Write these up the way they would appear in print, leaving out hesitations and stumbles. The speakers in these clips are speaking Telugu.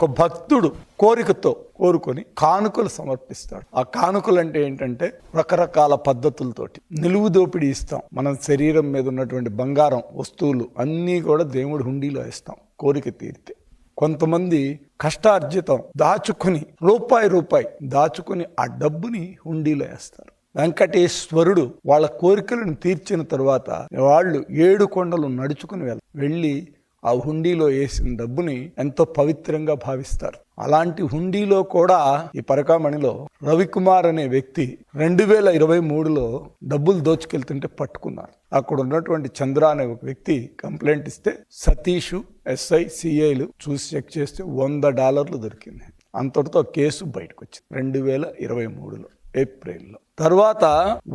ఒక భక్తుడు కోరికతో కోరుకొని కానుకలు సమర్పిస్తాడు. ఆ కానుకలు అంటే ఏంటంటే రకరకాల పద్ధతులతోటి నిలువు దోపిడీ ఇస్తాం. మనం శరీరం మీద ఉన్నటువంటి బంగారం వస్తువులు అన్నీ కూడా దేవుడి హుండీలో ఇస్తాం కోరిక తీరితే. కొంతమంది కష్టార్జితం దాచుకుని రూపాయి దాచుకుని ఆ డబ్బుని హుండీలో వేస్తారు. వెంకటేశ్వరుడు వాళ్ళ కోరికలను తీర్చిన తరువాత వాళ్ళు 7 కొండలు నడుచుకుని వెళ్ళి ఆ హుండీలో వేసిన డబ్బుని ఎంతో పవిత్రంగా భావిస్తారు. అలాంటి హుండీలో కూడా ఈ పరకామణిలో రవికుమార్ అనే వ్యక్తి 2023లో డబ్బులు దోచుకెళ్తుంటే పట్టుకున్నారు. అక్కడ ఉన్నటువంటి చంద్ర అనే ఒక వ్యక్తి కంప్లైంట్ ఇస్తే సతీష్ SI CIలు చూసి చెక్ చేస్తే $100 దొరికింది. అంతటితో కేసు బయటకు వచ్చింది 2023లో ఏప్రిల్లో. తర్వాత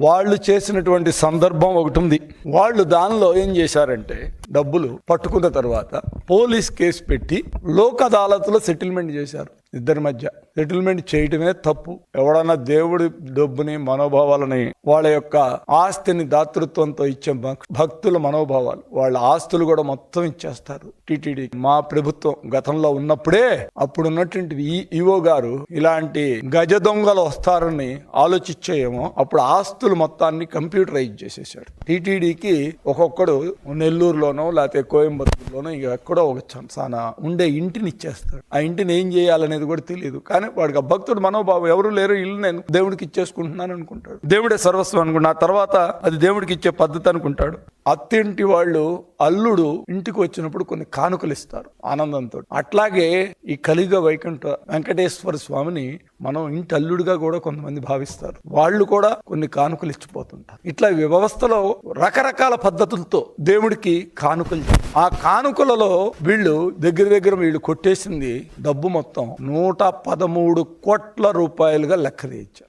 వాళ్ళు చేసినటువంటి సందర్భం ఒకటి ఉంది. వాళ్ళు దానిలో ఏం చేశారంటే డబ్బులు పట్టుకున్న తర్వాత పోలీస్ కేసు పెట్టి లోక్ అదాలత్లో సెటిల్మెంట్ చేశారు. ఇద్దరి మధ్య సెటిల్మెంట్ చేయటమే తప్పు. ఎవడన్నా దేవుడి డబ్బుని మనోభావాలని వాళ్ళ యొక్క ఆస్తిని దాతృత్వంతో ఇచ్చే భక్తుల మనోభావాలు వాళ్ళ ఆస్తులు కూడా మొత్తం ఇచ్చేస్తారు టీటీడీ. మా ప్రభుత్వం గతంలో ఉన్నప్పుడే అప్పుడున్నటువంటి ఈవో గారు ఇలాంటి గజ దొంగలు వస్తారని ఆలోచించేయేమో అప్పుడు ఆస్తులు మొత్తాన్ని కంప్యూటరైజ్ చేసేసాడు. టీటీడీకి ఒక్కొక్కడు నెల్లూరులోనో లేకపోతే కోయంబత్తూరులోనో ఎక్కడో ఒక చాలా ఉండే ఇంటిని ఇచ్చేస్తాడు. ఆ ఇంటిని ఏం చేయాలనేది కూడా తెలియదు. కానీ వాడికి ఆ భక్తుడు మనోభావం ఎవరు లేరు, ఇల్లు నేను దేవుడికి ఇచ్చేసుకుంటున్నాను అనుకుంటాడు. దేవుడే సర్వస్వం అనుకుంటా. ఆ తర్వాత అది దేవుడికి ఇచ్చే పద్ధతి అనుకుంటాడు. అత్తింటి వాళ్ళు అల్లుడు ఇంటికి వచ్చినప్పుడు కొన్ని కానుకలు ఇస్తారు ఆనందంతో. అట్లాగే ఈ కలియుగ వైకుంఠ వెంకటేశ్వర స్వామిని మనం ఇంటి అల్లుడిగా కూడా కొంతమంది భావిస్తారు. వాళ్ళు కూడా కొన్ని కానుకలు ఇచ్చిపోతుంటారు. ఇట్లా ఈ వ్యవస్థలో రకరకాల పద్ధతులతో దేవుడికి కానుకలు. ఆ కానుకలలో వీళ్ళు దగ్గర వీళ్ళు కొట్టేసింది డబ్బు మొత్తం 113 కోట్ల రూపాయలుగా లెక్క తీయించారు.